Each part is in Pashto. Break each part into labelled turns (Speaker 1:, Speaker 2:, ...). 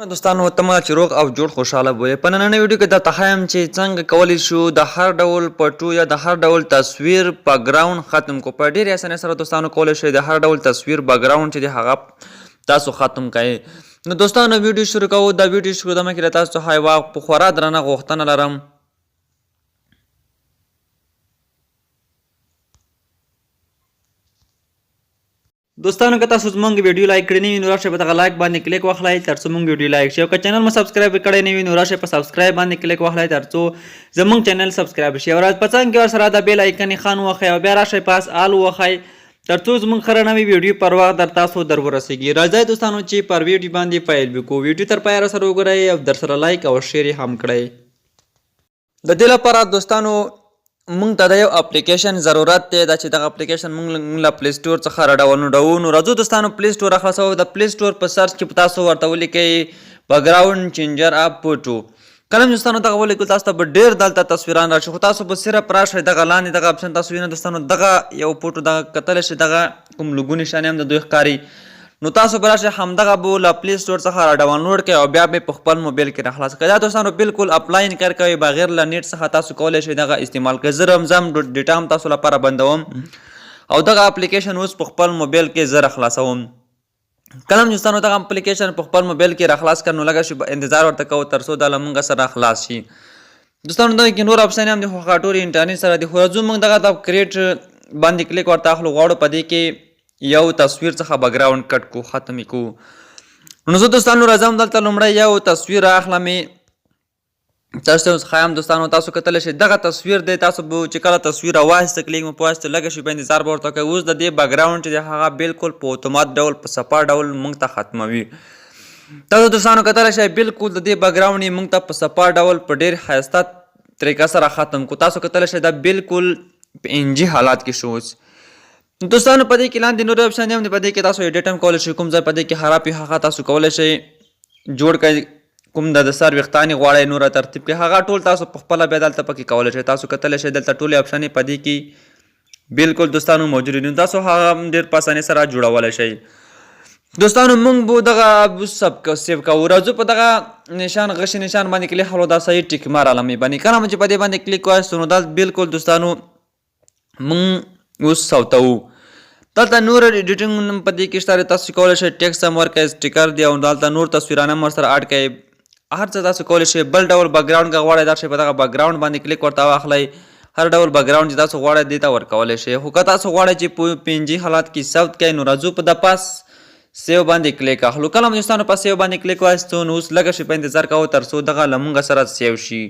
Speaker 1: دوستانو تمه چې روغ او جوړ خوشاله بولې په نننۍ ویډیو کې درته ښایم چې څنګه کولی شو د هر ډول پټو یا د هر ډول تصویر بیکګراوند ختم کو په ډېرې اسانۍ سره دوستانو کولی شئ د هر ډول تصویر بیکګراوند چې دی هغه تاسو ختم کړئ. نو دوستانو ویډیو شروع کوو. دا ویډیو شروع دمخکې له تاسو څخه یوه په خورا درنه غوښتنه لرم دوستانو که تاسو زموږ ویډیو لایک کړی نه وي نو راشئ په دغه لایک باندې کلیک واخلئ تر څو موږ ویډیو لایک شي او که چینل مو سبسکرایب کړی نه وي نو راشئ په سبسکرایب باندې کلیک واخلئ تر څو زموږ چینل سبسکرایب شي او راز په څنګ کې ورسره د بیل آیکن خان ووهئ او بیا راشئ پاس آل ووهئ تر څو زموږ هره نوې ویډیو پر وخت در تاسو در ورسیږي. راځئ دوستانو چې پر ویډیو باندې پیل وکړو. ویډیو تر پایه راسره وګورئ او درسره لایک او شیر یې هم کړئ. د دې لپاره دوستانو مونږ ته د یو اپلیکیشن ضرورت دی دا چې دغه اپلیکیشن مونږ له پلی سټور څخه راډاونلوډوو. نو راځو دوستانو پلی سټور راخلاصوو. د پلی سټور په سرچ کې تاسو ورته ولیکئ بیکګراوند چینجر اپ فوټو. کله چې دوستانو دغه ولیکل تاسو ته به ډېر دلته تصویران راشي خو تاسو به صرف راشئ دغه لاندې دغه اپشن تاسو وینئ دوستانو دغه یو فوټو دغه کتلی شئ دغه کوم لوګو نشانې هم د دوی ښکاري. نو تاسو به راشئ همدغه به له پلی سټور څخه راډاونلوډ کړئ او بیا به په خپل موبایل کې راخلاص کړئ. دا دوستانو بالکل اپلاین کار کوي بغیر له نیټ څخه تاسو کولی شئ دغه استعمال کړئ. زه رمزم ډیټا هم تاسو لپاره بندوم او دغه اپلیکیشن اوس په خپل موبایل کې زه راخلاصوم. کله هم دوستانو دغه اپلیکیشن په خپل موبایل کې راخلاص کړ نو لږه شي انتظار ورته کوو تر څو دا له موږ سره خلاص شي. دوستانو دغه کې نور اپشن هم دي خو هغه ټول انټرنیټ سره دي خو راځو موږ دغه د کریټ باندې کلیک ورته اخلو غواړو په دې کې یو تصویر څخه بیکګراوند کټ کو ختم کو. نو زه دوستانو راځم دلته لومړی یو تصویر اخلمې تاسو ته ښایم. دوستانو تاسو کتلی شئ دغه تصویر دی تاسو به چې کله تصویر راواخیسته کلیک مو په واخیسته لږه شي په انتظار به ورته کوئ. اوس د دې بیکګراوند چې دی هغه بالکل په اتومات ډول په صفا ډول موږ ته ختموي. تاسو دوستانو کتلی شئ بالکل د دې بیکګراوند یې موږ ته په صفا ډول په ډېر ښایسته طریقه سره ختم کو. تاسو کتلی شئ دا بالکل په انجي حالات کې شو. اوس دوستانو په دې کې لاندې نور اپشن هم دي په دې کې تاسو ایډیټ هم کولی شئ. کوم ځای په دې کې خراب وي هغه تاسو کولی شئ جوړ کړئ. کوم د سر ویښتان یې غواړئ نوره ترتیب کړئ هغه ټول تاسو په خپله بیا دلته پکې کولی شئ. تاسو کتلی شئ دلته ټولې اپشن یې په دې کې بالکل دوستانو موجود دي. تاسو هغه هم ډېر په اسانۍ سره جوړولی شئ. دوستانو موږ به دغه سیو کوو. راځو په دغه نشان غشي نشان باندې کلیک اخلو دا صحیح ټیک مار علامې باندې کله چې په دې باندې کلیک وایستو نو دا بالکل دوستانو موږ اوس ثبتوو. دلته نور ایډیټینګ په دې کې شته تاسو کولی شئ ټیکسټ هم ورکړئ سټیکر دی او دلته نور تصویران هم ورسره اډ کړئ. هر څه تاسو کولی شئ. بل ډول بیکګراوند که غواړئ دا شئ په دغه بیکګراوند باندې کلیک ورته واخلئ. هر ډول بیکګراوند چې تاسو غواړئ دې ته ورکولی شئ. خو که تاسو غواړئ چې په PNG حالات کې ثبت کړئ نو راځو په د پاس سیو باندې کلیک اخلو. کله هم دوستانو په سیو باندې کلیک وایستو نو اوس لږه شي په انتظار کوو تر څو دغه له موږ سره سیو شي.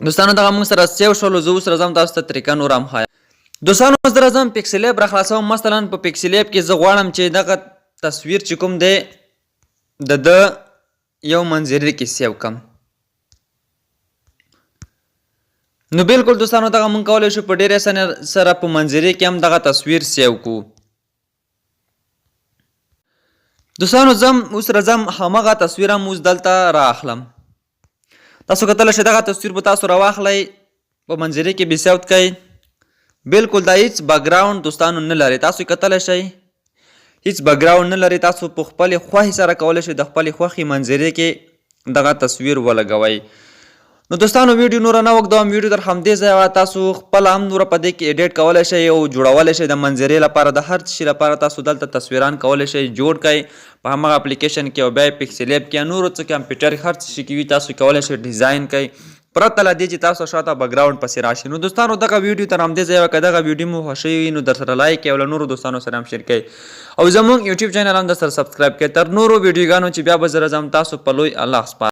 Speaker 1: دوستانو دغه موږ سره سیو شولو. زه اوس راځم تاسو ته طریقه نور هم ښایم. دوستانو اوس راځم پکسل ایپ راخلاصوم. مثلا په پکسل ایپ کې زه غواړم چې دغه تصویر چې کوم دی د یو منظرې کې سیو کړم. نو بالکل دوستانو دغه موږ کولی شو په ډېرې اسانۍ سره په منظرې کې هم دغه تصویر سیو کړو. دوستانو زم اوس راځم همغه تصویر هم اوس دلته رااخلم. تاسو کتلی شئ دغه تصویر به تاسو راواخلئ په منظرې کې به سیوت کړئ. بالکل دا هیڅ بیکګراوند دوستانو نه لري. تاسو کتلی شئ هیڅ بیکګراوند نه لري. تاسو په خپلې خوښې سره کولی شئ د خپلې خوښې منظرې کې دغه تصویر ولګوئ. نو دوستانو ویډیو نوره نه اوږدوم. ویډیو تر همدې ځایه تاسو خپله هم نوره په دې کې ایډیټ کولی شئ او جوړولی شئ د منظرې لپاره د هر شي لپاره تاسو دلته تصویران کولی شئ جوړ کړئ په همغه اپلیکیشن کې او بیا یې پکسل ایپ کې نورو څه کمپیوټر هر څه شي کې وي تاسو کولی شئ ډیزاین کړئ پرته له دې چې تاسو شاته بیکګراوند پسې راشي. نو دوستانو دغه ویډیو تر همدې ځایه که دغه ویډیو مو خوښ وي نو درسره لایک کړئ او له نورو دوستانو سره هم شیر کړئ او زموږ یوټیوب چینل هم درسره سبسکرایب کړئ. تر نورو ویډیوګانو چې بیا به زه راځم تاسو په لوی الله سپارم.